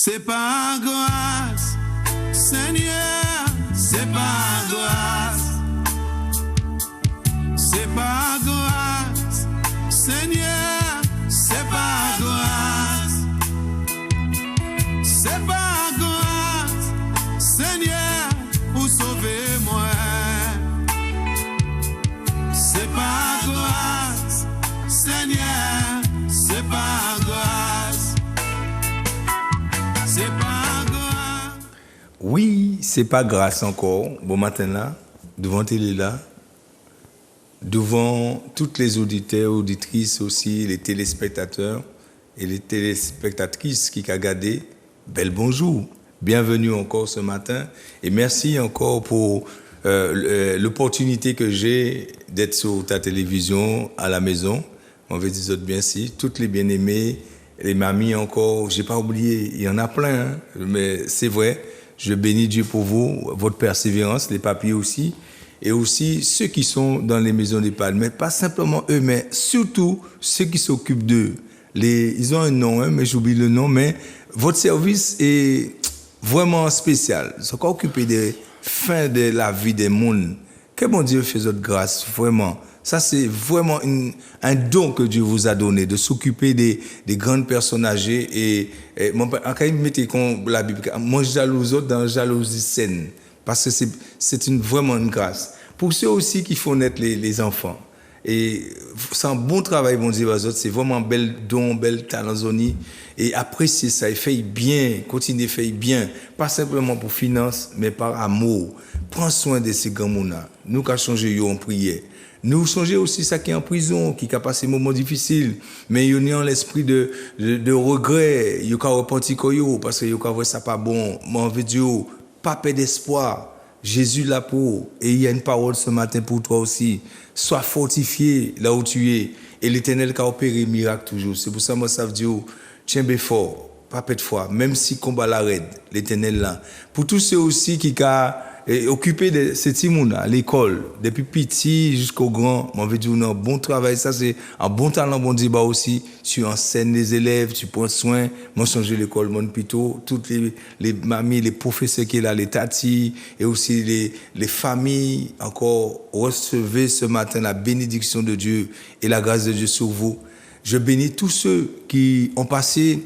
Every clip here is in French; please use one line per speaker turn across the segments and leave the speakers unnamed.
C'est pas grâce, Seigneur, c'est pas grâce. C'est pas grâce, Seigneur, c'est pas grâce. C'est pas grâce, Seigneur, pour sauver moi. C'est pas grâce, Seigneur, c'est pas grâce. C'est pas grâce.
Oui, c'est pas grâce encore. Bon matin là, devant télé là, devant toutes les auditeurs, auditrices aussi, les téléspectateurs et les téléspectatrices qui ont regardé, bel bonjour. Bienvenue encore ce matin et merci encore pour l'opportunité que j'ai d'être sur ta télévision à la maison. On veut dire merci, toutes les bien-aimés, les mamies encore, j'ai pas oublié, il y en a plein, hein, mais c'est vrai, je bénis Dieu pour vous, votre persévérance, les papiers aussi, et aussi ceux qui sont dans les maisons d'EHPAD, mais pas simplement eux, mais surtout ceux qui s'occupent d'eux. Ils ont un nom, hein, mais j'oublie le nom, mais votre service est vraiment spécial. Ils sont occupés des fins de la vie des mondes. Que bon Dieu fait votre grâce, vraiment. Ça, c'est vraiment un don que Dieu vous a donné, de s'occuper des grandes personnes âgées. Et mon père, quand il mettait la Bible, moi, je jalouse autres dans jalousie saine. Parce que c'est vraiment une grâce. Pour ceux aussi qui font naître les enfants. Et c'est un bon travail, bon Dieu, c'est vraiment un bel don, bel talent zoni. Et apprécier ça, et fait bien, continuer à faire bien. Pas simplement pour finance, mais par amour. Prends soin de ces grands mona. Nous qui avons changé en prière. Nous songeons aussi ça qui est en prison, qui a passé des moments difficiles, mais il y a l'esprit de regret, il y a repenti parce que il y a ça pas bon, mais on veut dire pas perdre d'espoir. Jésus là pour, et il y a une parole ce matin pour toi aussi. Sois fortifié là où tu es, et l'Éternel qui a opéré miracle toujours. C'est pour ça moi ça veut dire tiens bien fort, pas perdre foi, même si combat la raide, l'Éternel là. Pour tous ceux aussi qui occupé de ces timons à l'école, depuis petit jusqu'au grand, on veut dire un bon travail, ça c'est un bon talent, bon débat aussi. Tu enseignes les élèves, tu prends soin. Moi, changer l'école, mon pito, toutes les mamies, les professeurs qui sont là, les tatis, et aussi les familles, encore recevez ce matin la bénédiction de Dieu et la grâce de Dieu sur vous. Je bénis tous ceux qui ont passé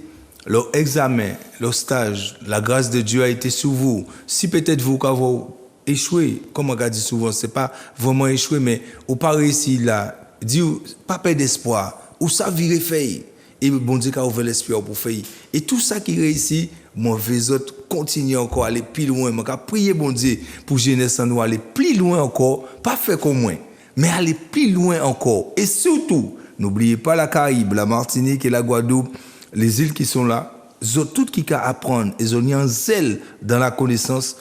leur examen, leur stage, la grâce de Dieu a été sur vous. Si peut-être vous avez échoué, comme on a dit souvent, c'est pas vraiment échoué, mais ou pas réussi là, dis pas perdre d'espoir, ou ça virer fait. Et bon Dieu a ouvert l'espoir pour faire. Et tout ça qui réussit, moi veux autres continuer encore à aller plus loin. Moi prier bon Dieu pour jeunesse nous aller plus loin encore, pas faire comme moi, mais aller plus loin encore. Et surtout, n'oubliez pas la Caraïbe, la Martinique et la Guadeloupe. Les îles qui sont là, ils ont tout qui qu'à apprendre, ils ont un zèle dans la connaissance,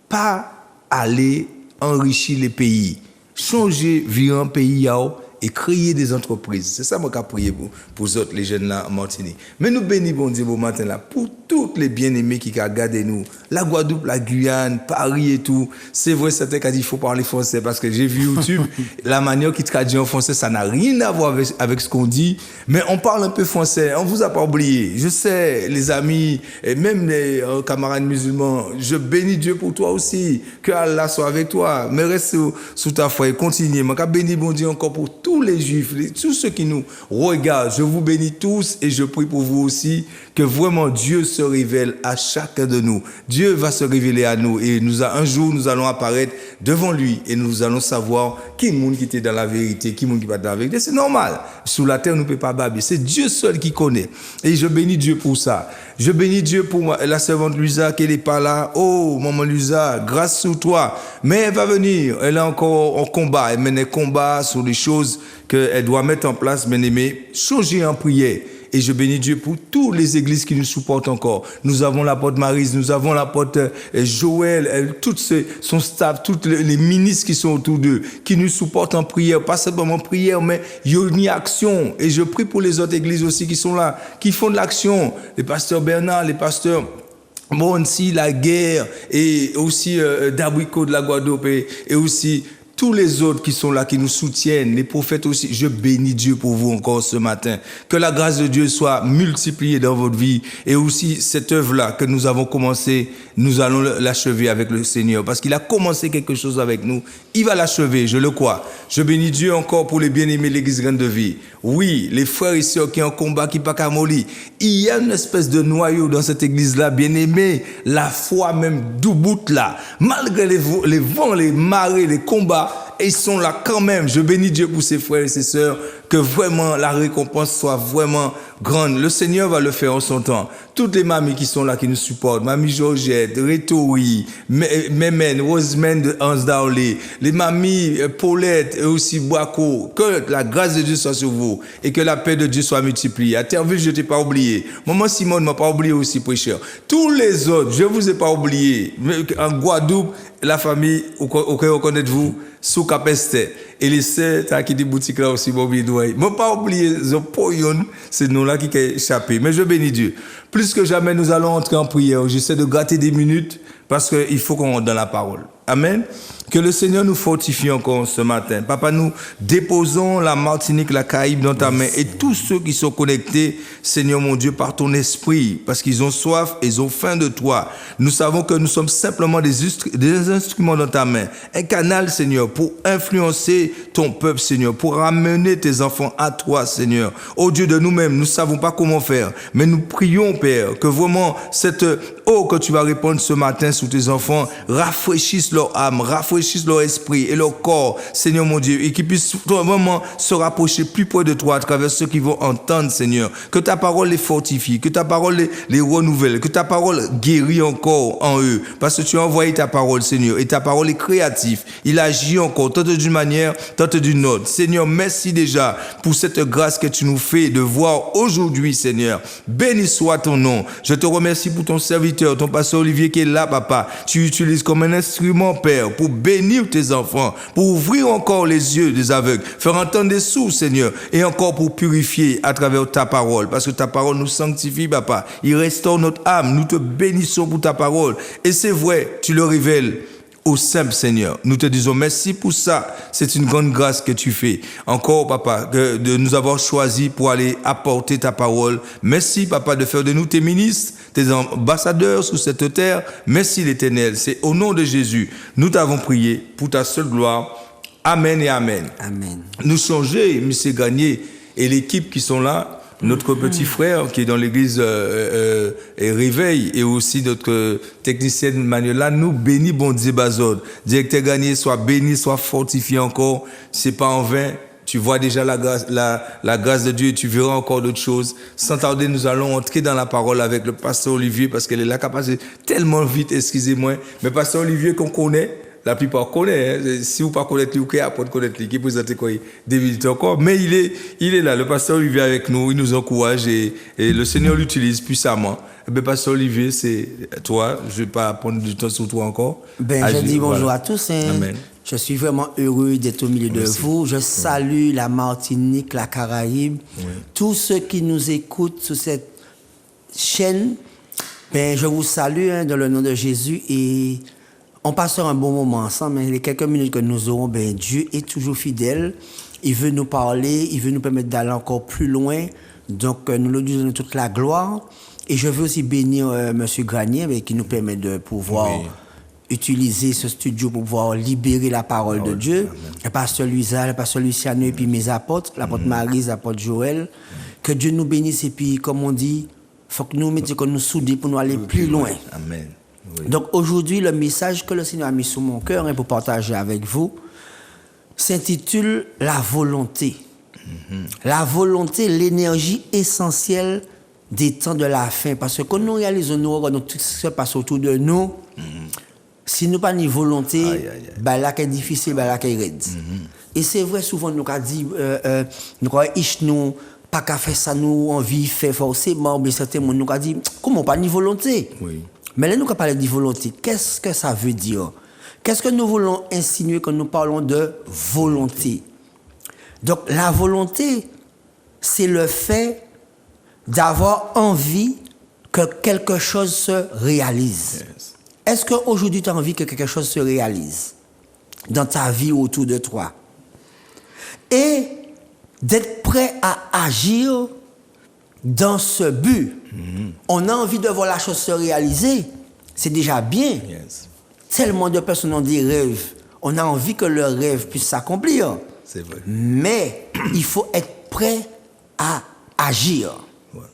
pas aller enrichir les pays, changer, vivre un pays et créer des entreprises. C'est ça que je prié pour autres, les jeunes là en Martinique. Mais nous bénissons bon Dieu bon matin là, pour tous les bien-aimés qui regardent nous, la Guadeloupe, la Guyane, Paris et tout. C'est vrai, certains qui disent qu'il faut parler français parce que j'ai vu YouTube, la manière qu'ils traduisent en français, ça n'a rien à voir avec ce qu'on dit, mais on parle un peu français, on vous a pas oublié. Je sais, les amis, et même les camarades musulmans, je bénis Dieu pour toi aussi, que Allah soit avec toi, mais reste sous ta foi et continue. Je bénis bon Dieu encore pour tous les juifs, tous ceux qui nous regardent, je vous bénis tous et je prie pour vous aussi que vraiment Dieu se révèle à chacun de nous. Dieu va se révéler à nous et un jour nous allons apparaître devant lui et nous allons savoir qui est le monde qui était dans la vérité, qui est le monde qui va dans la vérité. C'est normal. Sous la terre, on ne peut pas babiller. C'est Dieu seul qui connaît. Et je bénis Dieu pour ça. Je bénis Dieu pour la servante Luisa qui n'est pas là. Oh, maman Luisa, grâce sur toi. Mais elle va venir. Elle est encore en combat. Elle mène un combat sur les choses qu'elle doit mettre en place, bien aimé. Changer en prière. Et je bénis Dieu pour toutes les églises qui nous supportent encore. Nous avons l'apôtre Maryse, nous avons l'apôtre Joël, tout son staff, tous les ministres qui sont autour d'eux, qui nous supportent en prière. Pas simplement en prière, mais il y a une action. Et je prie pour les autres églises aussi qui sont là, qui font de l'action. Les pasteurs Bernard, les pasteurs Monsi, la guerre, et aussi Dabrico de la Guadeloupe, et aussi tous les autres qui sont là, qui nous soutiennent, les prophètes aussi, je bénis Dieu pour vous encore ce matin. Que la grâce de Dieu soit multipliée dans votre vie et aussi cette œuvre-là que nous avons commencé, nous allons l'achever avec le Seigneur parce qu'il a commencé quelque chose avec nous. Il va l'achever, je le crois. Je bénis Dieu encore pour les bien-aimés de l'Église Graine de Vie. Oui, les frères et sœurs qui ont un combat qui pas qu'à mollir. Il y a une espèce de noyau dans cette église-là, bien-aimé. La foi même debout là. Malgré les vents, les marées, les combats, et ils sont là quand même. Je bénis Dieu pour ses frères et ses sœurs, que vraiment la récompense soit vraiment grande. Le Seigneur va le faire en son temps. Toutes les mamies qui sont là, qui nous supportent, Mamie Georgette, Rétori, Mémène, Rosemène de Hans Daolé, les mamies Paulette et aussi Boaco, que la grâce de Dieu soit sur vous et que la paix de Dieu soit multipliée. À Terville, je ne t'ai pas oublié. Maman Simone ne m'a pas oublié aussi, prêcheur. Tous les autres, je ne vous ai pas oublié. En Guadeloupe, la famille, auquel reconnaissez-vous, sous Capeste. Et les sœurs, qui des boutiques là aussi, bon, je ne pas oublié, c'est nous là qui ont échappé. Mais je bénis Dieu. Plus que jamais, nous allons entrer en prière. J'essaie de gratter des minutes parce qu'il faut qu'on rentre dans la parole. Amen. Que le Seigneur nous fortifie encore ce matin. Papa, nous déposons la Martinique, la Caraïbe dans ta main et tous ceux qui sont connectés, Seigneur mon Dieu, par ton esprit, parce qu'ils ont soif et ils ont faim de toi. Nous savons que nous sommes simplement des instruments dans ta main. Un canal, Seigneur, pour influencer ton peuple, Seigneur, pour ramener tes enfants à toi, Seigneur. Ô Dieu de nous-mêmes, nous ne savons pas comment faire, mais nous prions, Père, que vraiment cette eau que tu vas répandre ce matin sur tes enfants rafraîchisse leur âme, rafraîchisse leur esprit et leur corps, Seigneur mon Dieu, et qu'ils puissent vraiment se rapprocher plus près de toi à travers ceux qui vont entendre, Seigneur. Que ta parole les fortifie, que ta parole les renouvelle, que ta parole guérit encore en eux, parce que tu as envoyé ta parole, Seigneur, et ta parole est créative. Il agit encore, tant d'une manière, tant d'une autre. Seigneur, merci déjà pour cette grâce que tu nous fais de voir aujourd'hui, Seigneur. Béni soit ton nom. Je te remercie pour ton serviteur, ton pasteur Olivier qui est là, papa. Tu utilises comme un instrument, Père, pour bénir tes enfants, pour ouvrir encore les yeux des aveugles, faire entendre des sourds, Seigneur, et encore pour purifier à travers ta parole, parce que ta parole nous sanctifie, papa. Il restaure notre âme. Nous te bénissons pour ta parole. Et c'est vrai, tu le révèles au simple Seigneur. Nous te disons merci pour ça. C'est une grande grâce que tu fais. Encore, papa, de nous avoir choisis pour aller apporter ta parole. Merci, papa, de faire de nous tes ministres, tes ambassadeurs sur cette terre. Merci, l'Éternel. C'est au nom de Jésus. Nous t'avons prié pour ta seule gloire. Amen et amen.
Amen.
Nous changer, M. Gagné et l'équipe qui sont là. Notre petit frère qui est dans l'église Réveil et aussi notre technicienne Manuela nous bénit, bon Dieu Bazod. Directeur Gagné, soit béni, soit fortifié encore. C'est pas en vain. Tu vois déjà la grâce de Dieu et tu verras encore d'autres choses. Sans tarder, nous allons entrer dans la parole avec le pasteur Olivier parce qu'elle est là capacité tellement vite, excusez-moi. Mais pasteur Olivier qu'on connaît, la plupart connaissent. Hein. Si vous ne connaissez pas, vous pouvez connaître lui, qui présente quoi, des minutes encore. Mais il est là. Le pasteur Olivier avec nous, il nous encourage et le Seigneur l'utilise puissamment. Ben, pasteur Olivier, c'est toi. Je ne vais pas prendre du temps sur toi encore.
Je dis bonjour à tous. Hein.
Amen.
Je suis vraiment heureux d'être au milieu de vous. Je salue la Martinique, la Caraïbe, tous ceux qui nous écoutent sur cette chaîne. Ben, je vous salue dans le nom de Jésus et on passera un bon moment ensemble. Les quelques minutes que nous aurons, ben, Dieu est toujours fidèle. Il veut nous parler, il veut nous permettre d'aller encore plus loin. Donc, nous lui donnons toute la gloire. Et je veux aussi bénir M. Granier, qui nous permet de pouvoir utiliser ce studio pour pouvoir libérer la parole de Dieu. Le pasteur Luisa, le pasteur Luciano et puis mes apôtres, l'apôtre Marie, l'apôtre Joël. Que Dieu nous bénisse et puis, comme on dit, il faut que nous mettions que nous soudons pour nous aller plus loin.
Amen. Oui.
Donc aujourd'hui, le message que le Seigneur a mis sur mon cœur pour partager avec vous s'intitule « La volonté ». La volonté, l'énergie essentielle des temps de la fin. Parce que quand nous réalisons, nous regardons tout ce qui se passe autour de nous, si nous n'avons pas de volonté, bah là, c'est difficile, bah là, c'est raide. Et c'est vrai, souvent, nous avons dit, nous pas qu'à faire ça, nous, envie de faire forcément, mais certains nous avons dit, comment pas de volonté?
Oui.
Mais là, nous avons parlé de volonté. Qu'est-ce que ça veut dire? Qu'est-ce que nous voulons insinuer quand nous parlons de volonté? Donc, la volonté, c'est le fait d'avoir envie que quelque chose se réalise. Yes. Est-ce qu'aujourd'hui, tu as envie que quelque chose se réalise? dans ta vie autour de toi. Et d'être prêt à agir dans ce but. On a envie de voir la chose se réaliser. C'est déjà bien.
Yes.
Tellement de personnes ont des rêves. On a envie que leurs rêves puissent s'accomplir.
C'est vrai.
Mais il faut être prêt à agir.
Voilà.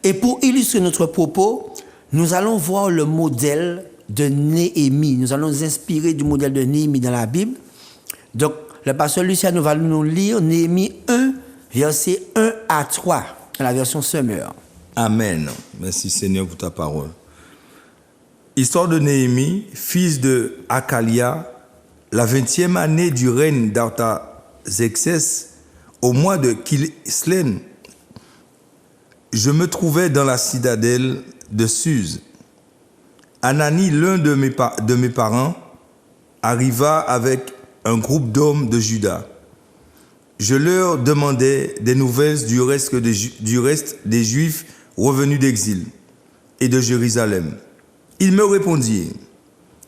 Et pour illustrer notre propos, nous allons voir le modèle de Néhémie. Nous allons nous inspirer du modèle de Néhémie dans la Bible. Donc, le pasteur Luciano va nous lire Néhémie 1, versets 1 à 3, dans la version Summer.
Amen. Merci Seigneur pour ta parole. Histoire de Néhémie, fils de Hakalia, la 20e année du règne d'Artaxerxès, au mois de Kislev, je me trouvais dans la citadelle de Suse. Anani, l'un de mes parents, arriva avec un groupe d'hommes de Juda. Je leur demandais des nouvelles du reste des Juifs revenus d'exil et de Jérusalem. Ils me répondirent,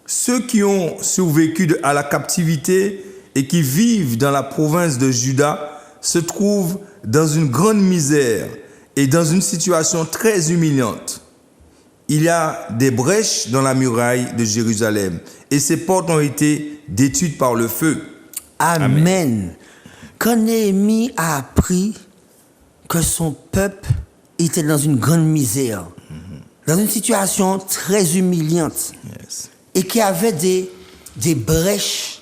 ceux qui ont survécu à la captivité et qui vivent dans la province de Juda se trouvent dans une grande misère et dans une situation très humiliante. Il y a des brèches dans la muraille de Jérusalem et ses portes ont été détruites par le feu.
Amen. Quand Néhémie a appris que son peuple était dans une grande misère, dans une situation très humiliante,
Yes.
et qu'il y avait des brèches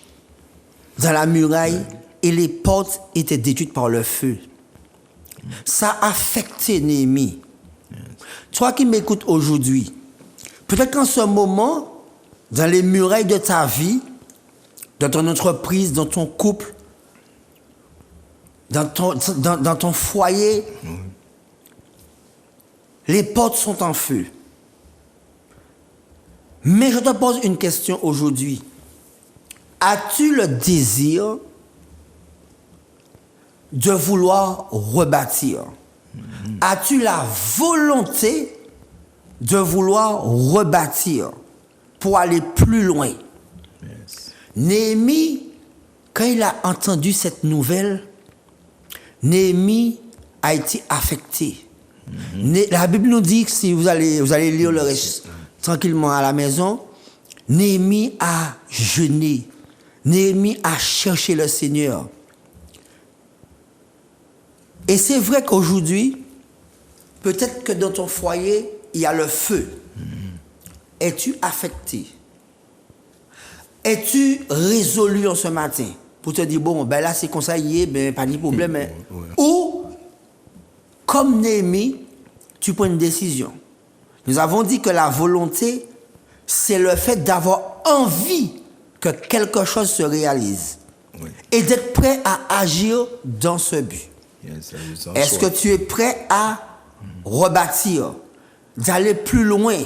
dans la muraille et les portes étaient détruites par le feu, ça a affecté Néhémie. Toi qui m'écoutes aujourd'hui, peut-être qu'en ce moment, dans les murailles de ta vie, dans ton entreprise, dans ton couple, dans ton foyer, les portes sont en feu. Mais je te pose une question aujourd'hui. As-tu le désir de vouloir rebâtir? As-tu la volonté de vouloir rebâtir pour aller plus loin?
Yes.
Néhémie, quand il a entendu cette nouvelle, Néhémie a été affecté. La Bible nous dit que si vous allez lire le reste tranquillement à la maison, Néhémie a jeûné. Néhémie a cherché le Seigneur. Et c'est vrai qu'aujourd'hui, peut-être que dans ton foyer, il y a le feu. Es-tu affecté? Es-tu résolu en ce matin pour te dire, bon, ben là c'est comme ça, ben pas de problème.
Ouais.
Ou, comme Néhémie, tu prends une décision. Nous avons dit que la volonté, c'est le fait d'avoir envie que quelque chose se réalise.
Oui.
Et d'être prêt à agir dans ce but.
Yes,
Est-ce que tu es prêt à rebâtir, d'aller plus loin,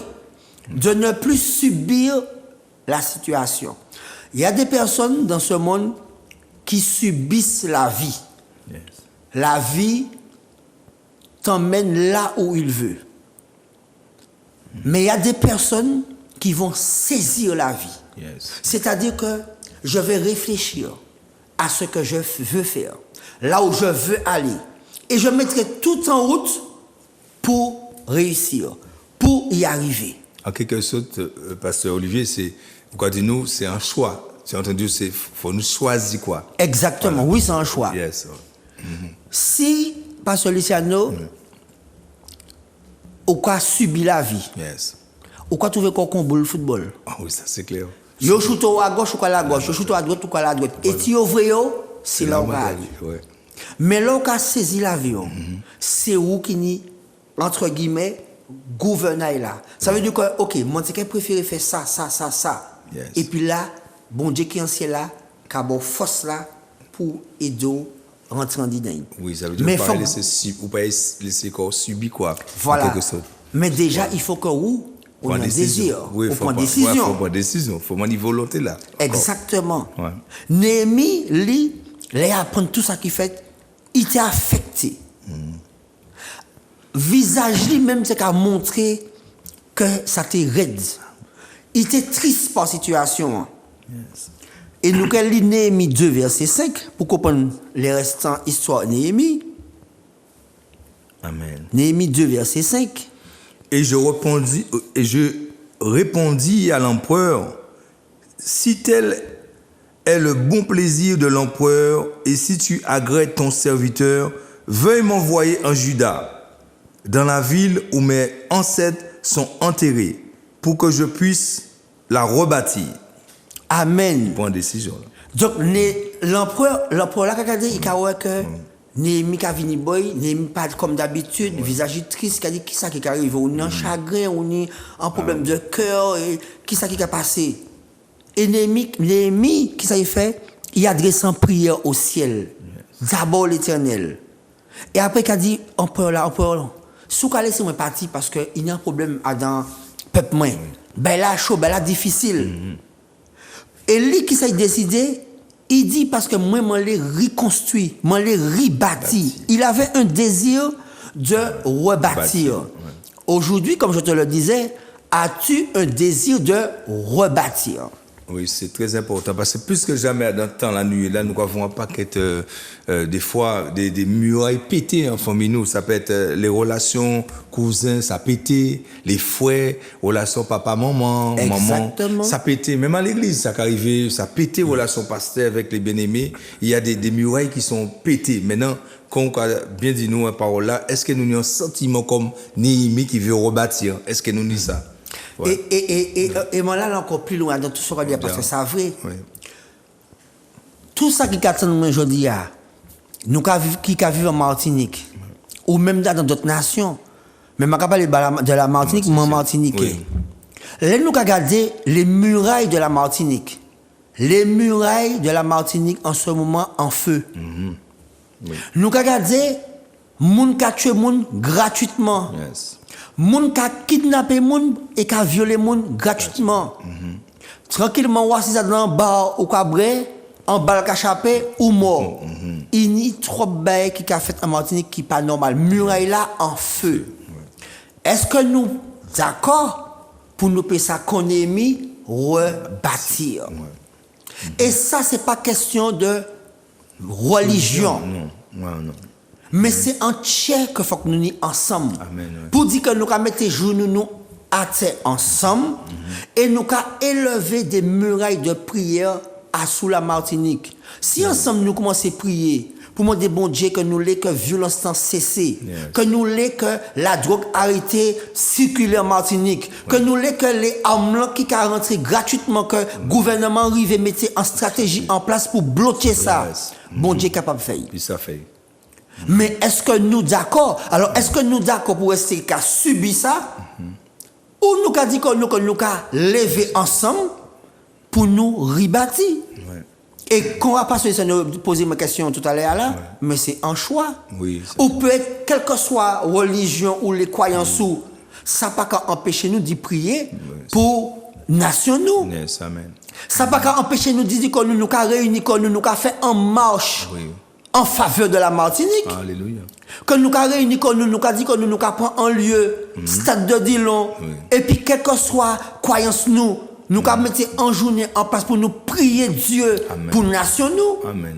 de ne plus subir la situation? Il y a des personnes dans ce monde qui subissent la vie.
Yes.
La vie t'emmène là où il veut. Mais il y a des personnes qui vont saisir la vie.
Yes.
C'est-à-dire que je vais réfléchir à ce que je veux faire, là où je veux aller. Et je mettrai tout en route pour réussir, pour y arriver.
En quelque sorte, pasteur Olivier, c'est, pourquoi dis-nous, c'est un choix. Tu as entendu, c'est faut nous choisir quoi.
Exactement,
Voilà.
oui, c'est un choix.
Yes.
Si, pasteur Luciano, ou quoi subit la vie,
Yes.
ou quoi trouver qu'on boule le football,
Ah oui, ça c'est clair.
yo shoot à gauche ou à la gauche, yo shoot à droite ou à la droite, et tu ouvres yo, c'est là où on va aller.
Ouais.
Mais là où on a saisi l'avion, c'est où qui ni, entre guillemets, gouvernail là. Ça veut dire que, ok, mon ticket préféré fait ça.
Yes.
Et puis là, bon Dieu qui est en ciel là, qui a bon force là pour aider rentrer en dynamique.
Oui, ça veut dire
Mais
pas
faut-
ou pas laisser corps subir quoi.
Voilà.
En quelque sorte.
Mais déjà, il faut que vous, on ait un désir,
Oui,
on
faut
prend
pas-
décision.
ouais, faut prendre décision. Faut prendre une volonté là. Encore.
Exactement.
Ouais.
Néhémie, lui, il a appris tout ça qu'il fait, il était affecté. Visage lui-même, c'est qu'à montrer que ça t'est raide. Il était triste par la situation. Et nous allons lire Néhémie 2, verset 5, pour comprendre les restants histoires de Néhémie.
Amen.
Néhémie 2, verset 5.
Et je répondis à l'empereur, si tel est le bon plaisir de l'empereur, et si tu agrées ton serviteur, veuille m'envoyer en Juda, dans la ville où mes ancêtres sont enterrés, pour que je puisse la rebâtir.
Amen.
Pour une décision. Là.
Donc, l'empereur là, il a dit que Néhémie a venu boy, Néhémie pas comme d'habitude, visage triste, qui a dit qui ça qui arrive, on est en chagrin, on est en problème de cœur, et qui ça qui a passé. Et Néhémie, qui ça il fait? Il adresse en prière au ciel. D'abord l'Éternel. Et après, il a dit, empereur là, si vous laissez moi partir parce qu'il y a un problème dans le peuple, ben là, chaud, ben là, difficile. Et lui qui s'est décidé, il dit parce que moi, je l'ai reconstruit, je l'ai rebâti. Il avait un désir de rebâtir. Aujourd'hui, comme je te le disais, as-tu un désir de rebâtir?
Oui, c'est très important parce que plus que jamais dans le temps, la nuit, là, nous avons un paquet, des fois, des murailles pétées en famille. Nous, ça peut être les relations cousins, ça pète, les frères, relations papa-maman, maman, ça pète. Même à l'église, ça arrive, ça pète, relations pasteur avec les bien-aimés. Il y a des murailles qui sont pétées. Maintenant, quand on a bien dit nous, une parole là, est-ce que nous avons un sentiment comme Néhémie qui veut rebâtir? Est-ce que nous avons ça? Ouais.
Et moi là, encore plus loin dans tout ce qu'on va dire, parce que c'est vrai.
Oui.
Tout ça qui attend nous aujourd'hui, nous qui vivons en Martinique, ou même dans d'autres nations, mais je ne parle pas de la Martinique, mais en Martinique.
Oui.
Là, nous regardons les murailles de la Martinique. Les murailles de la Martinique en ce moment en feu. Oui. Nous regardons les gens qui tuent les gens gratuitement.
Yes.
Moun ka kidnapper moun et ka violer moun gratuitement. Tranquillement, ou assis dans un bar ou cabré, en balle ka chapé ou mort. Il y a trop de bails qui a fait en Martinique qui pas normal. Muraille là en feu. Est-ce que nous d'accord pour nous payer ça qu'on ait mis rebâtir? Et ça c'est pas question de religion.
Non.
Mais c'est entier qu'il faut que nous soyons ensemble.
Amen, ouais.
Pour dire que nous allons mettre les genoux nous à terre ensemble et nous allons élever des murailles de prière à sous la Martinique. Si ensemble nous commençons à prier pour demander bon Dieu que nous voulons que la violence cesse, que nous voulons que la drogue arrête circuler en Martinique, que nous voulons que les armes qui sont rentrées gratuitement, que le gouvernement arrive et mette en stratégie en place pour bloquer ça. Bon Dieu est capable de faire.
Puis ça fait.
Mais est-ce que nous d'accord? Alors, est-ce que nous d'accord pour rester qu'à subir ça? Ou nous avons dit que nous avons lever ensemble pour nous rebâtir? Et qu'on va pas se poser ma question tout à l'heure là, mais c'est un choix.
Oui,
ou peut-être, quelle que soit la religion ou les croyances, ça n'a pas qu'à empêcher nous d'y prier pour nation nous.
Yes, amen.
Ça n'a pas qu'à empêcher nous de dire que nous avons réuni, que nous avons fait en marche. En faveur de la Martinique.
Alléluia.
Que nous avons réuni, que nous avons dit que nous avons pris en lieu, stade de Dillon, et puis quelle que soit croyance nous avons mis en journée en place pour nous prier Dieu pour nation nous.
Amen.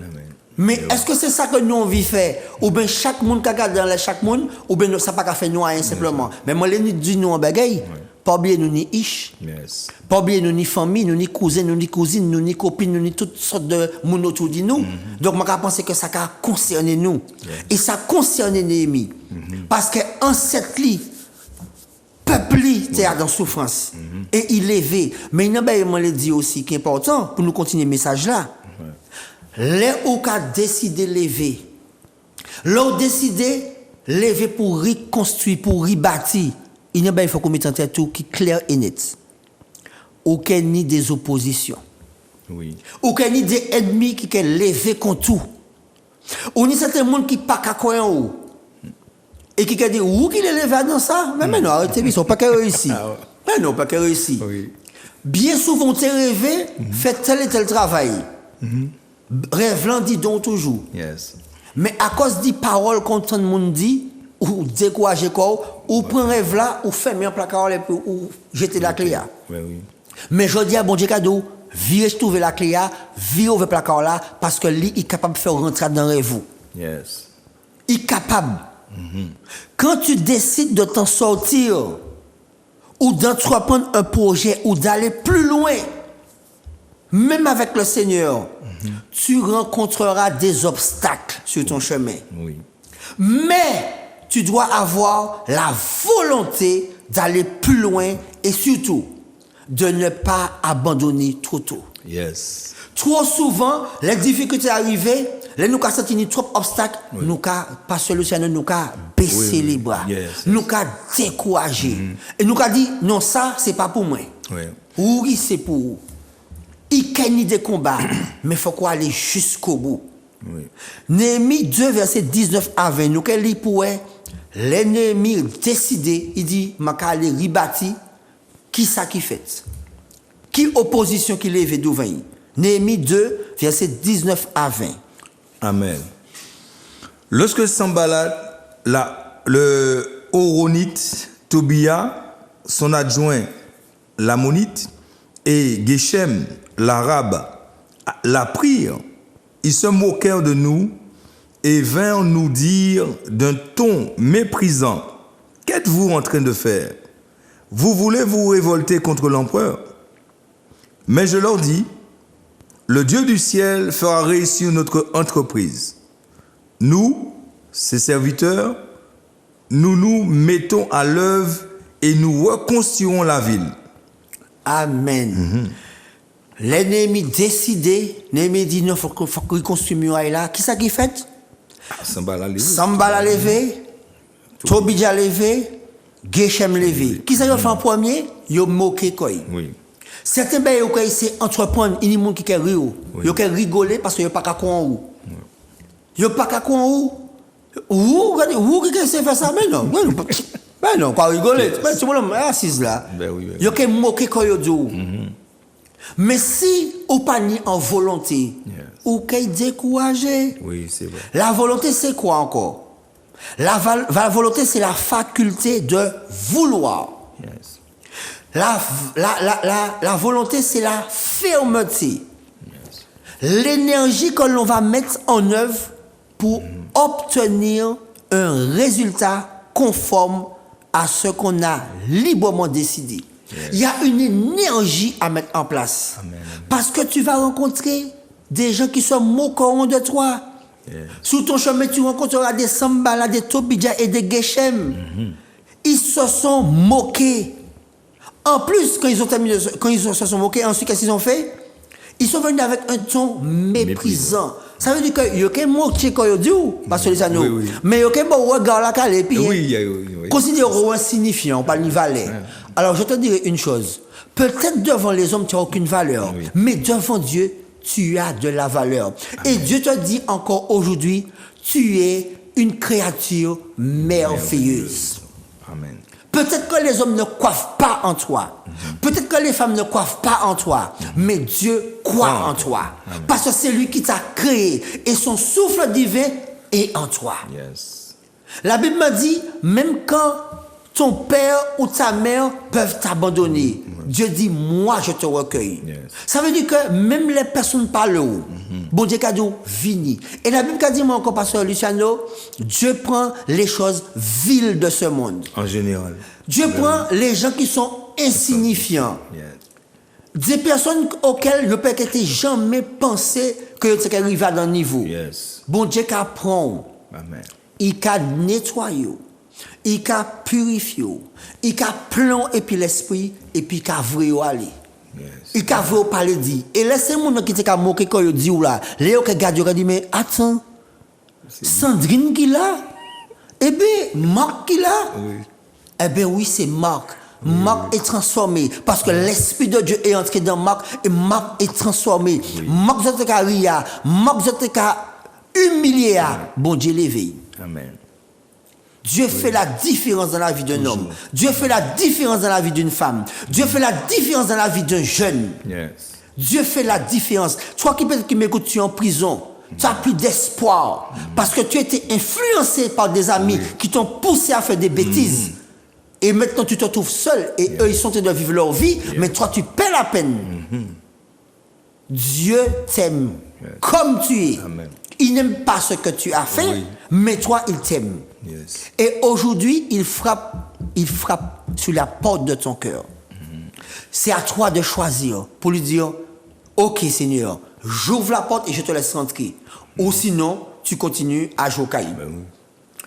Mais est-ce que c'est ça que nous on vit faire? Ou bien chaque monde qui regarde dans chaque monde, ou bien ça n'a pas fait nous rien simplement. Mais moi, je dis nous en bagaille. Pas oublier nous ni ish.
Yes.
Pas oublier nous ni famille, nous ni cousins, nous ni cousines, nous ni copines, nous ni toutes sortes de monde autour de nous. Donc, je pense que ça concerne nous. Et ça concerne Néhémie. Parce que en cette lit, peuple était dans souffrance. Et il élevé. Mais il y a un dit aussi qui est important pour nous continuer le message là. Les où qu'a décidé de lever. L'ont décidé de lever pour reconstruire, pour rebâtir. Il faut qu'on mette en tête tout qui est clair et net. Aucun ni des oppositions.
Oui.
Aucun ni des ennemis qui sont levés contre tout. Ou ni certains monde qui pas qu'à quoi en haut. Et qui dit où qu'il est levé dans ça? Mais non, arrêtez, ils sont pas qu'à réussir. Mais non, pas qu'à réussir.
Oui.
Bien souvent, tu es rêvé, fait tel et tel travail. Rêve l'en dit donc toujours.
Yes.
Mais à cause des paroles qu'on tout le monde dit, ou décourager quoi, ou prendre rêve là, ou fermer un placard ou jeter la clé là.
Oui.
Mais je dis à bon Dieu cadeau, virez trouver la clé là, virez ouvrir placard là parce que lui il est capable de faire rentrer dans vous.
Yes.
Il est capable. Quand tu décides de t'en sortir ou d'entreprendre un projet ou d'aller plus loin, même avec le Seigneur, tu rencontreras des obstacles sur ton chemin.
Oui.
Mais tu dois avoir la volonté d'aller plus loin et surtout de ne pas abandonner trop tôt.
Yes.
Trop souvent, les difficultés arrivées, les nous avons senti trop d'obstacles, nous avons pas solutionné, nous avons baissé les bras, nous avons découragé. Et nous avons dit, non, ça, c'est pas pour moi. Oui, c'est pour vous. Il gagne des combats, mais il faut qu'on aller jusqu'au bout.
Oui.
Néhémie 2, verset 19 à 20, nous avons dit pour l'ennemi décidé, il dit, je vais aller rebâtir, qui ça qui fait? Qui opposition qui lève devant? Néhémie 2, verset 19 à 20.
Amen. Lorsque Sanballat, le Horonite, Tobia, son adjoint, l'Ammonite, et Geshem, l'Arabe, l'apprirent, ils se moquèrent de nous et vinrent nous dire d'un ton méprisant, « Qu'êtes-vous en train de faire? Vous voulez vous révolter contre l'empereur? » Mais je leur dis, le Dieu du ciel fera réussir notre entreprise. Nous, ses serviteurs, nous nous mettons à l'œuvre et nous reconstruirons la ville.
Amen. L'ennemi décidé, Néhémie dit non, il faut qu'il construise muraille là. Qui ça qui fait? Sanballat levé, Tobia levé, Geshem levé. Qui ça qui fait en premier? Ils ont moqué quoi.
Oui.
Certains pays où c'est entreprendre, il y a des gens qui rient, ils ont rigoler parce qu'ils n'ont pas qu'à quoi en haut. Ils n'ont pas qu'à quoi en haut. Où qui sait faire ça? Mais non, ben non, pas rigoler. Tu vois, on est assis là. Ils ont moqué quand ils disent. Mais si on pas ni en volonté, ou qu'il découragé.
Oui, c'est vrai.
La volonté, c'est quoi encore? La volonté, c'est la faculté de vouloir.
Yes.
La volonté, c'est la fermeté. Yes. L'énergie que l'on va mettre en œuvre pour obtenir un résultat conforme à ce qu'on a librement décidé. Yes. Il y a une énergie à mettre en place.
Amen.
Parce que tu vas rencontrer des gens qui sont moquants de toi. Yes. Sur ton chemin, tu rencontreras des Sanballat, des Tobia et des Geshem. Ils se sont moqués. En plus, quand ils se sont moqués, ensuite, qu'est-ce qu'ils ont fait? Ils sont venus avec un ton méprisant. Ça veut dire qu'il y a qu'un mot qui est dit, parce que ça nous. Mais il y a qu'un bon regard là, et puis considérez-vous insignifiant, pas une valeur. Alors, je te dirai une chose. Peut-être devant les hommes, tu n'as aucune valeur. Mais devant Dieu, tu as de la valeur. Amen. Et Dieu te dit encore aujourd'hui, tu es une créature merveilleuse.
Amen.
Peut-être que les hommes ne coiffent pas en toi. Peut-être que les femmes ne coiffent pas en toi. Mais Dieu croit en toi. Amen. Parce que c'est lui qui t'a créé. Et son souffle divin est en toi.
Yes.
La Bible me dit, même quand ton père ou ta mère peuvent t'abandonner, Dieu dit, moi je te recueille. Yes. Ça veut dire que même les personnes parlent où. Bon Dieu a dit, vini. Et la Bible a dit, moi encore, pasteur Luciano, Dieu prend les choses viles de ce monde.
En général.
Dieu prend les gens qui sont insignifiants. Yes. Des personnes auxquelles je peux jamais penser que tu arrives à un niveau.
Yes.
Bon Dieu apprend.
Amen.
Il a nettoyé. Il a purifié, il a plomb et puis l'esprit, et puis il a vrai aller. Il a vrai parler dit. Et laissez-moi qui t'a moqué quand il dit ou là, Léo qui garde il dit mais attends, Sandrine qui là, eh bien Marc qui là, eh bien oui c'est Marc. Marc est transformé parce que l'esprit de Dieu est entré dans Marc et Marc est transformé. Marc z'était ka ria, Marc z'était ka humilié, bon Dieu l'éveille.
Amen.
Dieu fait la différence dans la vie d'un homme. Dieu fait la différence dans la vie d'une femme. Dieu fait la différence dans la vie d'un jeune.
Yes.
Dieu fait la différence. Toi qui m'écoutes, tu es en prison. Tu n'as plus d'espoir. Parce que tu as été influencé par des amis qui t'ont poussé à faire des bêtises. Et maintenant, tu te trouves seul. Et eux, ils sont en train de vivre leur vie. Mais toi, tu paies la peine. Dieu t'aime comme tu es.
Amen.
Il n'aime pas ce que tu as fait,
Oui.
mais toi, il t'aime.
Yes.
Et aujourd'hui, il frappe sur la porte de ton cœur. C'est à toi de choisir pour lui dire, ok Seigneur, j'ouvre la porte et je te laisse rentrer. Ou sinon, tu continues à jouer au caïd.
Ben oui.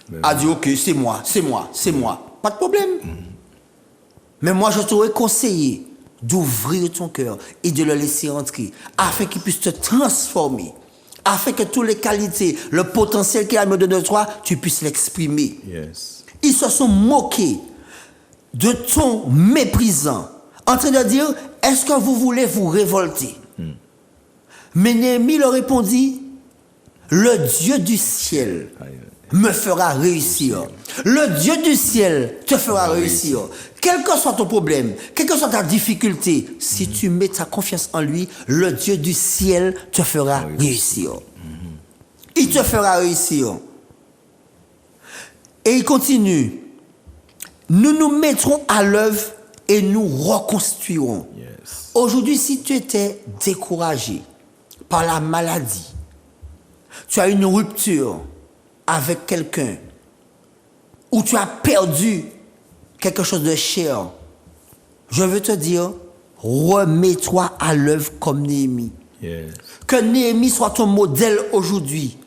Ben
À dire, ok, c'est moi. Pas de problème. Mais moi, je t'aurais conseillé d'ouvrir ton cœur et de le laisser rentrer, afin qu'il puisse te transformer, afin que toutes les qualités, le potentiel qu'il a mis de toi, tu puisses l'exprimer.
Yes.
Ils se sont moqués de ton méprisant, en train de dire, est-ce que vous voulez vous révolter? Mais Néhémie leur répondit, le Dieu du ciel me fera réussir. Le Dieu du ciel te fera réussir. Quel que soit ton problème, quelle que soit ta difficulté, si tu mets ta confiance en lui, le Dieu du ciel te fera réussir. Il te fera réussir. Et il continue. Nous nous mettrons à l'œuvre et nous reconstruirons.
Yes.
Aujourd'hui, si tu étais découragé par la maladie, tu as une rupture avec quelqu'un, ou tu as perdu quelque chose de cher, je veux te dire, remets-toi à l'œuvre comme Néhémie.
Yes.
Que Néhémie soit ton modèle aujourd'hui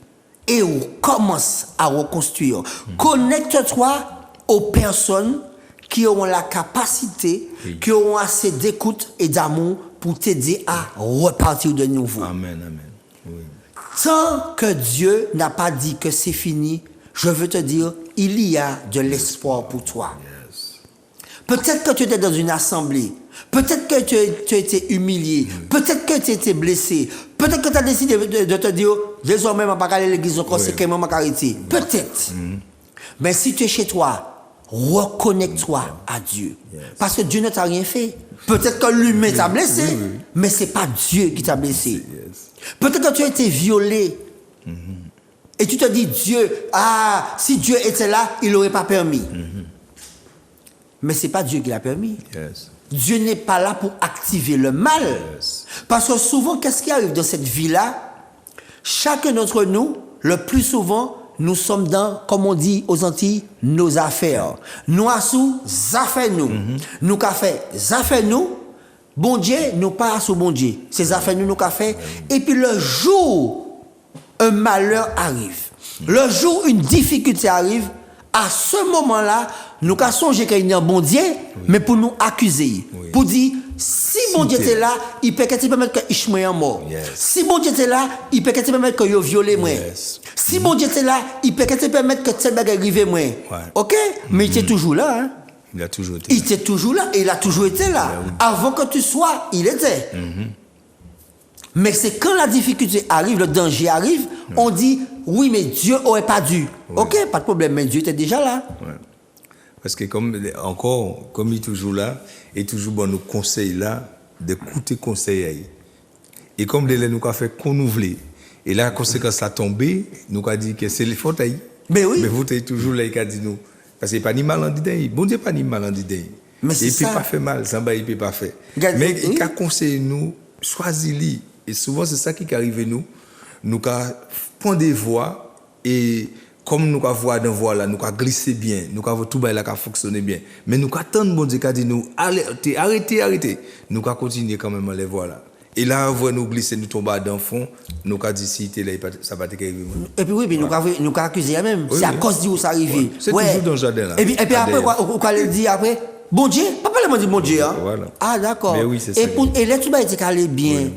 et commence à reconstruire. Connecte-toi aux personnes qui auront la capacité, qui auront assez d'écoute et d'amour pour t'aider à repartir de nouveau.
Amen, amen. Oui.
Tant que Dieu n'a pas dit que c'est fini, je veux te dire, il y a de l'espoir pour toi.
Yes.
Peut-être que tu étais dans une assemblée, peut-être que tu as été humilié, peut-être que tu as été blessé, peut-être que tu as décidé de te dire, désormais, je ne vais pas aller à l'église encore, c'est quand même arrêté. Peut-être. Mais si tu es chez toi, reconnecte-toi à Dieu. Parce que Dieu ne t'a rien fait. Peut-être que l'humain t'a blessé, mais ce n'est pas Dieu qui t'a blessé.
Yes.
Peut-être que tu as été violé. Et tu te dis, Dieu, si Dieu était là, il n'aurait pas permis. Mais ce n'est pas Dieu qui l'a permis.
Yes.
Dieu n'est pas là pour activer le mal.
Yes.
Parce que souvent, qu'est-ce qui arrive dans cette vie-là? Chacun d'entre nous, le plus souvent, nous sommes dans, comme on dit aux Antilles, nos affaires. Nous sous affaires nous. Nous qu'a fait affaires nous. Bon Dieu, nous pas sous bon Dieu. Ces affaires nous qu'a fait. Et puis le jour un malheur arrive, le jour une difficulté arrive, à ce moment-là, nous qu'a songé qu'il y a un bon Dieu, mais pour nous accuser, pour dire si bon Dieu était là, il peut mettre que Ishmael est mort.
Yes.
Si bon Dieu était là, il peut mettre que il a violé moi.
Yes.
Si bon Dieu était là, il peut mettre que tel bagage arrivé moi. OK? Mais il était toujours là. Hein?
Il a toujours été.
Il était toujours là et il a toujours été là. Avant que tu sois, il était. Mais c'est quand la difficulté arrive, le danger arrive, on dit oui, mais Dieu n'aurait pas dû. OK, pas de problème, mais Dieu était déjà là.
Ouais. Parce que comme il est toujours là, et toujours bon nous conseille là, d'écouter conseil. Et comme les nous a fait qu'on ouvre, et la conséquence a tombé, nous a dit que c'est les fautes.
Mais oui.
Mais vous êtes toujours là, il a dit nous. Parce que pas ni mal en dit, bon Dieu pas ni mal en dit.
Mais c'est ça.
Il peut pas faire mal, ça il peut pas faire.
Regarde,
Mais
oui.
il a conseillé nous, choisir-lui. Et souvent c'est ça qui arrive nous a prendre des voies et comme nous avons voix dans voie là, nous avons glissé bien, nous avons tout là qui a fonctionné bien. Mais nous avons bon Dieu qui a dit nous arrêtez. Nous avons continué quand même à les voir là. Et là, on voit nous glisser, nous tomber dans le fond, nous avons dit si là, ça va te arriver.
Et puis oui, mais nous avons accusé même.
Oui,
c'est à
oui.
cause de où ça arrive.
C'est toujours dans le jardin là.
Et puis après, on va dire après, bon Dieu, papa le dit bon Dieu. Hein?
Voilà.
Ah d'accord.
Mais oui, c'est ça.
Et là, tout va être calé bien.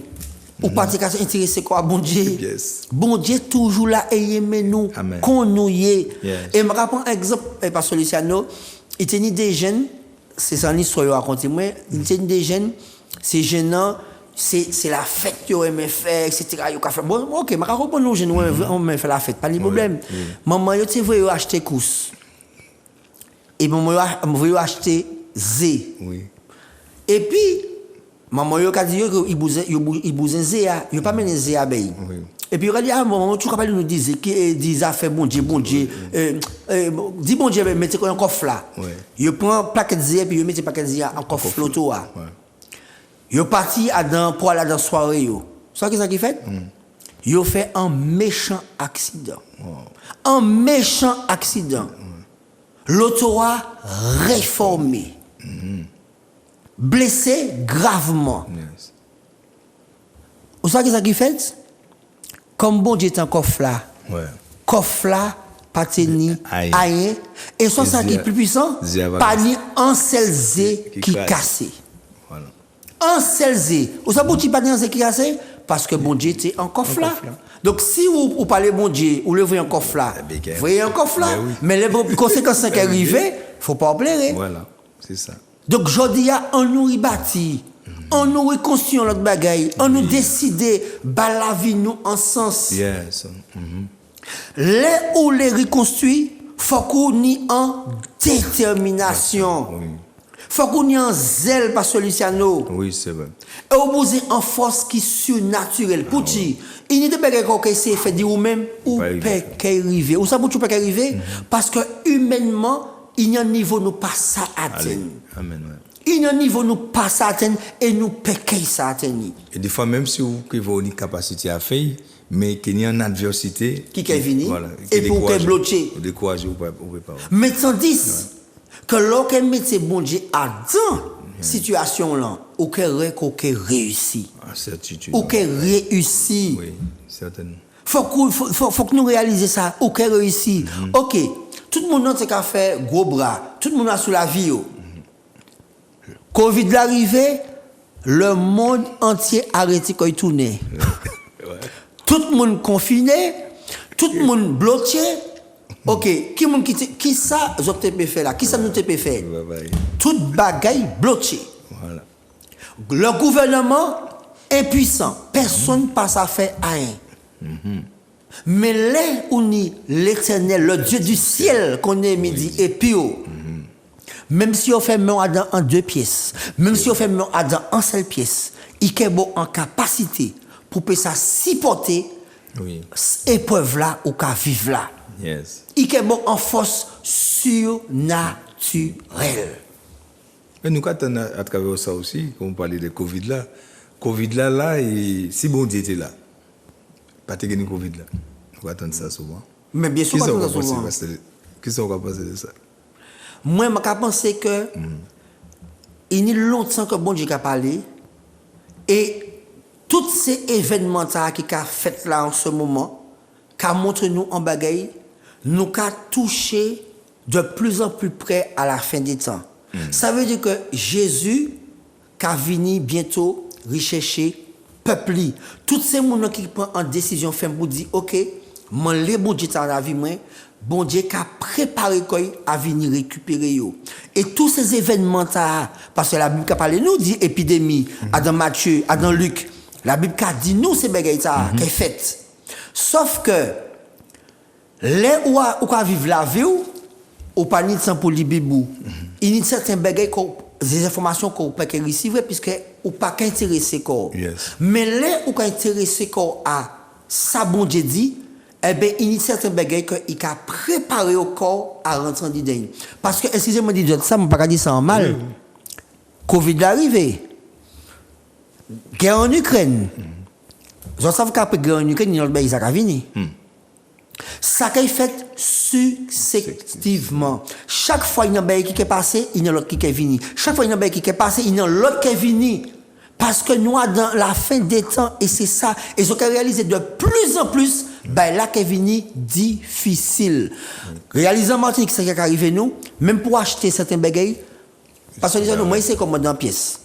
Ou pas intéressé quoi, bon Dieu.
Yes.
Bon Dieu toujours là et aimez nous,
Amen.
qu'on nous y est.
Yes.
Et je me rappelle un exemple, parce que Luciano, il tenait des jeunes, c'est ça l'histoire que je raconte moi, il tenait des jeunes, ces jeunes c'est la fête qu'ils aiment faire, etc. Bon, ok, je comprends nous jeunes, on aime faire la fête, pas de problème. Maman, tu veux acheter course. Et maman, je veux acheter zé.
Oui.
Et puis, maman yo ka dit il bouze zéa, il pas mener zéa abeille.
Oui.
Et puis il a dit maman tu capable nous dire que dit affaire bon Dieu dis bon Dieu mettez un coffre là.
Oui.
Il prend paquet zéa puis il met paquet zéa en coffre l'auto là. Il parti à dans pour aller dans soirée yo. Ça qu'est-ce qu'il fait? Il fait un méchant accident. Un méchant accident. L'auto a réformé. Blessé gravement.
Yes.
Vous savez qu'est-ce qu'il fait? Comme bon Dieu est un coffre là.
Ouais.
Coffre là, pas tenu,
Aïe.
aïe. Et son sang qui est plus puissant, pas ni un seul zé qui cassé.
Voilà.
Un seul zé. Vous savez pourquoi tu pas un zé qui cassé? Parce que bon Dieu était en coffre là. Donc si vous parlez bon Dieu, vous le voyez en coffre là, vous voyez en coffre là. Mais les conséquences qui arrivent, il ne faut pas en pleurer.
Voilà, c'est ça.
Donc je dis, on nous y bâtit, on nous reconstruit notre bagaille, on nous décide de la vie nous en sens.
Yes.
Les où les reconstruit, faut qu'on y en détermination.
Oui.
Faut qu'on y en zèle par Luciano.
Oui, c'est vrai.
Et au bout en force qui est surnaturelle. Pour ti, il n'y a pas de chose fait dire ou même ou peut arriver. Ou ça pour tu peux arriver parce que humainement, il y a un niveau nous pas ça atteindre.
Amen. Ouais.
Il y a un niveau nous pas ça atteindre et nous péquer ça atteindre.
Et des fois, même si vous avez une capacité à faire, mais qu'il y a une adversité
Qui est venue
voilà,
et pour qu'elle bloquer.
Décourager, vous ne pouvez pas.
Mais tandis que lorsqu'on met ces bon Dieu à dans situation là, ou qu'elle réussit.
Certitude.
Ou qu'elle réussit.
Oui, certainement.
Faut que nous réalisions ça, ou qu'elle réussit. OK, tout le monde a fait gros bras, tout le monde a sous la vie. Covid l'arrivée, le monde entier a arrêté quand il tournait. Tout le monde confiné, tout le monde bloqué. OK, qui ça vous avez fait là? Qui ça nous a fait? Tout bagaille bloqué.
Voilà.
Le gouvernement impuissant, personne passe à faire rien. Mais là où ni l'Éternel, le Dieu du ciel qu'on est midi et pio, même si on fait mon Adam en 2 pièces, même si on fait mon Adam en seule pièce, il est bon en capacité pour que ça supporter épreuve là ou qu'à vivre là.
Yes.
Il est bon en force surnaturelle.
Mais nous, quand on a à travers ça aussi, quand on parlait de Covid là, et si bon Dieu était là, pas de Covid là. On va attendre ça souvent.
Mais bien sûr,
Qui
pas
sont capables de penser de ça?
Moi, je pense que il y a longtemps que bon Dieu a parlé et tous ces événements qui ont fait là en ce moment, qui montrent nous en bagaille, nous ont touché de plus en plus près à la fin des temps. Ça veut dire que Jésus va venir bientôt rechercher peuple. Tous ces gens qui prennent en décision pour dire OK, mon les bon Dieu dans la vie moi, bon Dieu qui a préparé quoi à venir récupérer yo. Et tous ces événements parce que la Bible a parlé nous dit épidémie, dans Matthieu, dans Luc, la Bible a dit nous ces bagages ça qui est fait. Sauf que les ou à vivre la vie ou pas ni sans pour li bibou. Il y a certains bagages des informations qu'on peut recevoir puisque ou pas qu'intéressé quoi. Mais les ou qu'intéressé quoi à ça bon Dieu dit eh bien, il y a certains bagages qu'il a préparé au corps à rentrer dedans. Parce que, excusez-moi de dire ça, je ne peux pas dire ça en mal. Covid est arrivé. Guerre en Ukraine. Je sais qu'après guerre en Ukraine, il y a un pays qui a venu. Ça a été fait successivement. Chaque fois, il y a un pays qui est passé, il y a l'autre qui est venu. Chaque fois, il y a un pays qui est passé, il y a l'autre qui est venu. Parce que nous, dans la fin des temps, et c'est ça, et ce qu'on réalise de plus en plus, ben là, qu'est venu difficile. Réaliser en Martinique, c'est ce qui est arrivé nous, même pour acheter certains bagages, parce que nous, moi, c'est comme dans pièce.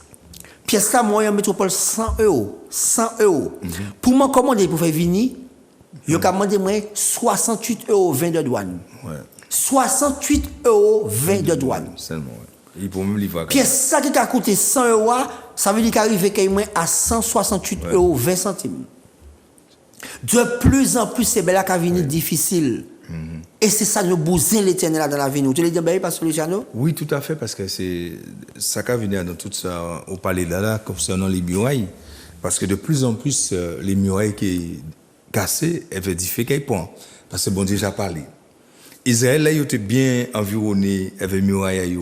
Pièce là, moi, en métropole, 100 €. 100 €. Pour me commander, pour faire venir, il y a commandé moi 68 € de douane. 68 € de douane.
Seulement, il peut me livrer.
Pièce ça qui a coûté 100 €, ça veut dire qu'arriver à 168 €. De plus en plus, c'est là qu'à venir difficile. Et c'est ça nous bouser l'Éternel dans la vie. Tu l'as dit, Pasteur Luciano?
Oui, tout à fait, parce que c'est ça qui vient dans tout ça, au palais là, concernant les murailles. Parce que de plus en plus, les murailles qui sont cassées, elles veulent dire qu'elles point. Parce que bon, déjà parlé. Israël, là, il était bien environné, avec murailles,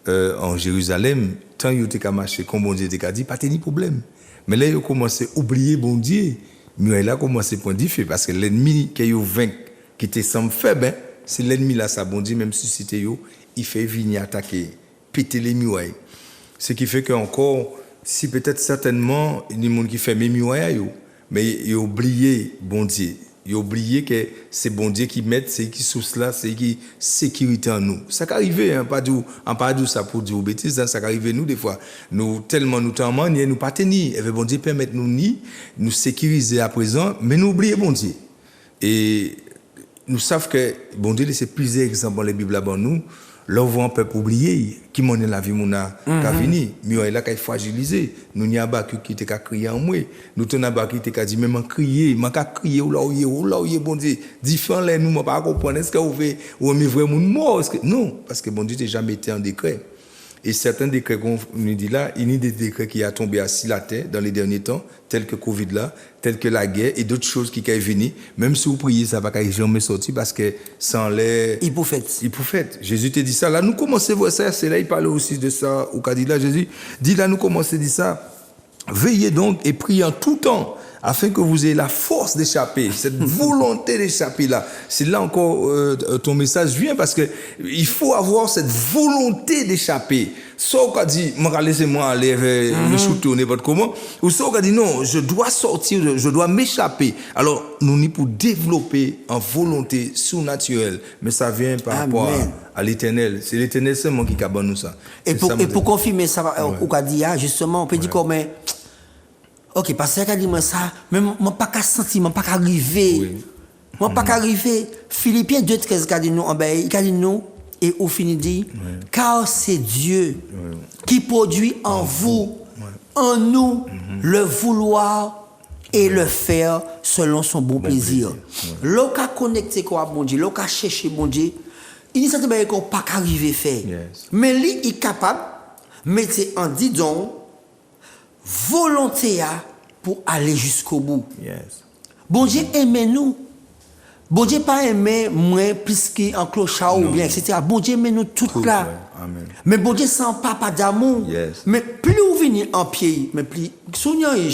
en Jérusalem, tant ils ont marché, comme bon Dieu t'a dit, pas de problème. Mais là, ils ont commencé à oublier bon Dieu. Mais là, commencé à prendre du feu, parce que l'ennemi qui a vaincu, qui était sans faible, c'est l'ennemi là, ça bon Dieu, même si c'était eux, il fait venir attaquer, péter les murailles. Ce qui fait qu'encore, si peut-être certainement, il y a des gens qui font mes murailles, mais ils ont oublié bon Dieu. Ils ont oublié que c'est bon Dieu qui met, c'est qui source là, c'est qui sécurité en nous. Ça qu'arrive, hein, pas du ça pour dire bêtises, hein, ça qu'arrive nous des fois. Nous tellement nous t'en nous pas tenir. Et bon Dieu permet nous sécuriser à présent, mais nous oublions bon Dieu. Et nous savons que bon Dieu laisse plusieurs exemples dans la Bible avant nous. Là, on voit un peuple oublié, qui m'en est la vie, mon a venu. Mais là, qu'il fragilisé. Nous n'y a pas qui était qu'à crier en moi. Nous tenons pas qui était qu'à dire, même crier, qu'à crier, ou là où il est, bon Dieu. Différent, là, nous, pas comprendre. Est-ce que vous avez, ou un vrai monde mort? Non, parce que bon Dieu n'a jamais été en décret. Et certains décrets qu'on nous dit là, il y a des décrets qui sont tombés assis la terre dans les derniers temps, tels que Covid là, tels que la guerre et d'autres choses qui sont venues. Même si vous priez, ça ne va jamais sortir parce que sans les...
Il pour fait.
Jésus te dit ça. Là, nous commençons à voir ça. C'est là, il parle aussi de ça. Au cas dit là, Jésus dit là, nous commençons à dire ça. Veillez donc et priez en tout temps, afin que vous ayez la force d'échapper, cette volonté d'échapper là. C'est là encore ton message vient parce que il faut avoir cette volonté d'échapper. Soit on dit, laissez-moi aller me shooter ou n'importe comment, ou soit on dit non, je dois sortir, je dois m'échapper. Alors, nous n'y pour développer en volonté surnaturelle, mais ça vient par rapport à l'éternel. C'est l'éternel seulement qui cabane nous ça.
Et pour confirmer ça, on a dit, justement, on peut dire comme, ok, parce que dit moi ça, mais moi pas qu'à sentir, moi pas qu'à arriver. Moi pas qu'à arriver. Philippiens 2:13 qu'a dit nous en il qu'a dit nous et au fini dit car c'est Dieu qui produit en vous, en nous le vouloir et le faire selon son bon plaisir. Lorsqu'à connecter quoi bon Dieu, lorsqu'à chercher bon Dieu, il n'y a pas qu'on pas qu'à arriver faire. Mais lui il est capable mettez en disons volonté pour aller jusqu'au bout. Bon Dieu aime nous. Bon Dieu pas aimé moins plus qu'en clochard ou bien, etc. Bon Dieu aime nous toutes là.
Amen.
Mais bon Dieu sans papa d'amour. Mais plus vous venez en pied, mais plus soignant il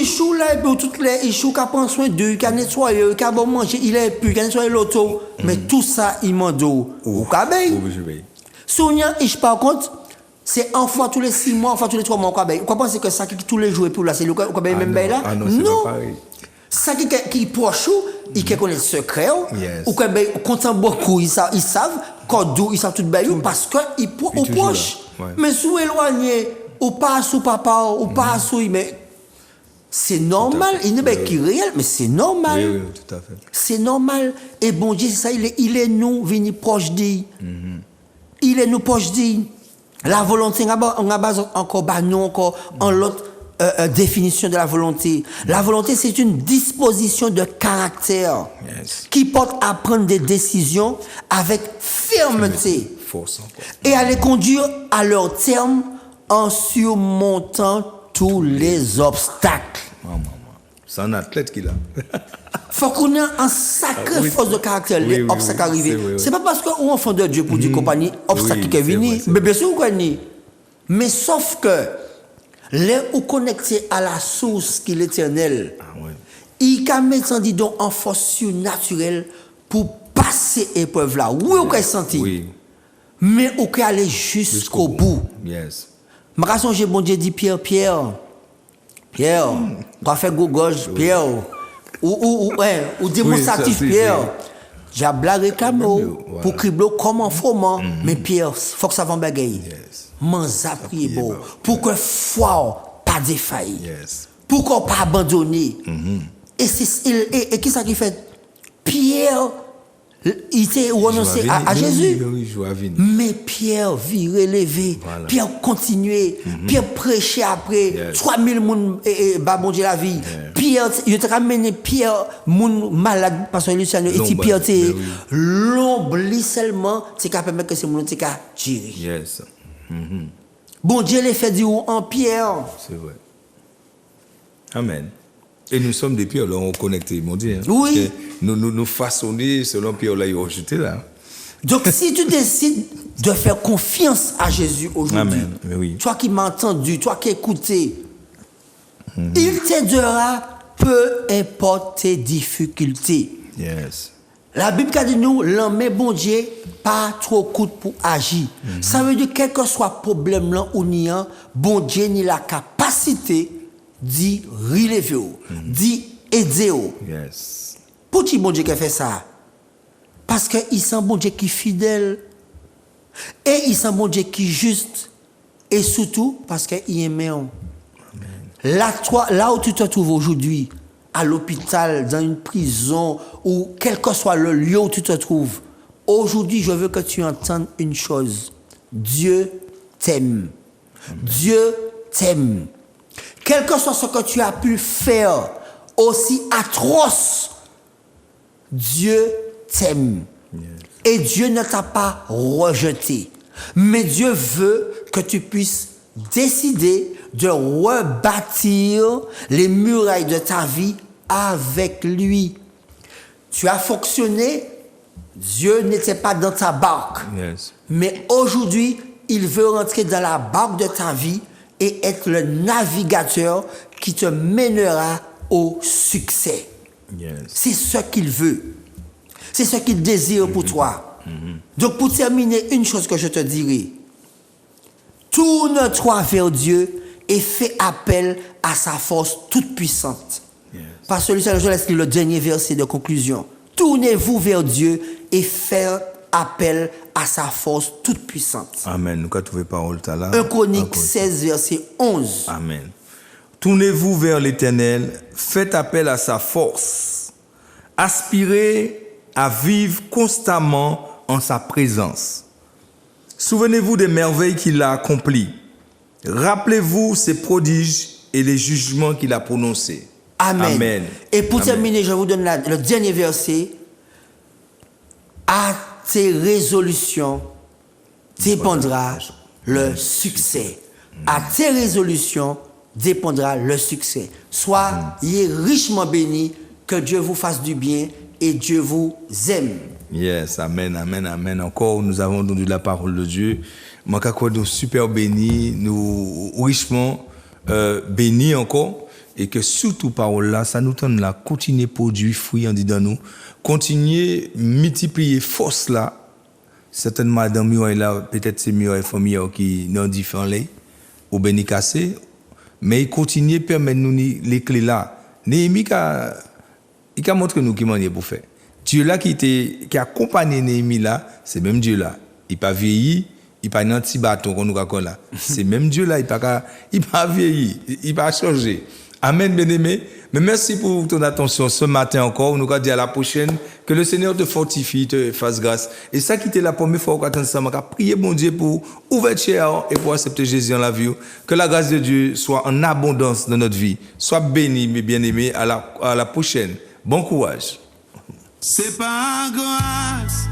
chou là et toutes les il chou qui prend soin d'eux, qui nettoyer, qui bon manger, il est plus, qui nettoyer l'auto. Mais tout ça il mando au cabay. Soignant par contre c'est un fois tous les 6 mois, une fois tous les 3 mois. Vous pensez que ça qui tous les jours pour là, c'est le cas même là?
Non.
Ça qui proche, il connaît le secret. Ou quand beaucoup, ils savent, quand ils savent tout bien parce qu'ils proche. Mais si vous éloignez, ou pas sous papa, ou pas sous, mais c'est normal. Il n'est pas qui réel, mais c'est normal.
Oui, tout à fait.
C'est normal. Et bon Dieu, c'est ça, il est nous, venir proche d'eux. Il est nous proche d'eux. La volonté, on a base encore en l'autre définition de la volonté. La volonté, c'est une disposition de caractère qui porte à prendre des décisions avec fermeté et à les conduire à leur terme en surmontant tous les obstacles.
C'est un athlète qu'il a.
Faut qu'on ait un sacré force de caractère, les obstacles arrivés. C'est pas parce qu'on est enfant de Dieu pour dire compagnie, obstacle qui est venu. Mais bien sûr, mais sauf que, les ou connectés à la source qui est l'éternel, il peut mettre en force surnaturelle pour passer l'épreuve là. Oui, on peut sentir. Mais on peut aller jusqu'au bout. Je me souviens, bon Dieu dit Pierre, on va faire gauche, Pierre. Ou démonstratif Pierre. J'ai blagué comme pour cribler comme un froment, mais Pierre, il faut que ça va bagaille. M'en prier pour que foi pas défaillir. Pour qu'on pas abandonner. Et qui ça qui fait Pierre il était renoncé à Jésus. Mais Pierre vit relevé. Pierre continuait. Pierre prêchait après. 3000 personnes bon Dieu la vie. Pierre, il a ramené Pierre, moun malade, parce que Luciano, et Pierre, l'oubli seulement, c'est qu'à permettre que c'est mon petit cas gérer. Bon Dieu les fait dire en Pierre.
C'est vrai. Amen. Et nous sommes des pierres, là, on connecté, mon Dieu.
Oui.
Nous façonner selon pierre là, ils ont jeté là.
Donc, si tu décides de faire confiance à Jésus aujourd'hui,
Amen. Oui.
toi qui m'as entendu, toi qui as écouté, il t'aidera peu importe tes difficultés.
Yes.
La Bible a dit nous, l'homme bon Dieu, pas trop coûte pour agir. Ça veut dire, quel que soit le problème là ou n'y a, bon Dieu ni la capacité d'y relever, d'y aider.
Yes.
Pour qui bon Dieu qui fait ça? Parce qu'il sent bon Dieu qui est fidèle. Et il sent bon Dieu qui est juste. Et surtout, parce qu'il aime. Là, toi, là où tu te trouves aujourd'hui, à l'hôpital, dans une prison, ou quel que soit le lieu où tu te trouves, aujourd'hui, je veux que tu entendes une chose. Dieu t'aime. Dieu t'aime. Quel que soit ce que tu as pu faire, aussi atroce, Dieu t'aime. Et Dieu ne t'a pas rejeté. Mais Dieu veut que tu puisses décider de rebâtir les murailles de ta vie avec lui. Tu as fonctionné, Dieu n'était pas dans ta barque.
Yes.
Mais aujourd'hui, il veut rentrer dans la barque de ta vie et être le navigateur qui te mènera au succès.
Yes.
C'est ce qu'il veut. C'est ce qu'il désire pour toi. Donc pour terminer, une chose que je te dirai. Tourne-toi vers Dieu et fais appel à sa force toute puissante.
Yes.
Par celui-là, je laisse le dernier verset de conclusion. Tournez-vous vers Dieu et faites appel à sa force toute puissante.
Amen. Nous avons trouvé parole tout à l'heure.
1 Chronique 16, verset 11.
Amen. Tournez-vous vers l'Éternel, faites appel à sa force. Aspirez à vivre constamment en sa présence. Souvenez-vous des merveilles qu'il a accomplies. Rappelez-vous ses prodiges et les jugements qu'il a prononcés.
Amen.
Amen.
Et pour
Amen.
terminer, je vous donne le dernier verset. À tes résolutions dépendra le succès. À tes résolutions dépendra le succès. Soyez richement bénis, que Dieu vous fasse du bien et Dieu vous aime.
Yes, amen, amen, amen. Encore, nous avons entendu la parole de Dieu. Moi, nous super bénis, nous richement bénis encore. Et que surtout, parole là, ça nous donne la continuer produire fruit en dedans nous. Continuer multiplier force là. Certainement, dans le là, peut-être c'est mieux famille qui n'ont différents laits, ou béni cassé. Mais il continue permettre nous les clés là. Néhémie il a montré nous qui manier pour faire. Dieu là qui a accompagné Néhémie là, c'est même Dieu là. Il pas vieilli, il pas un petit bâton qu'on nous raconte là. C'est même Dieu là, il pas vieilli, il pas changé. Amen, bien-aimé. Mais merci pour ton attention ce matin encore. Nous allons dire à la prochaine que le Seigneur te fortifie, te fasse grâce. Et ça qui était la première fois qu'on attend ça, on va prier bon Dieu pour ouverture et pour accepter Jésus dans la vie. Que la grâce de Dieu soit en abondance dans notre vie. Sois béni, mes bien-aimés. À la prochaine. Bon courage.
C'est pas grâce,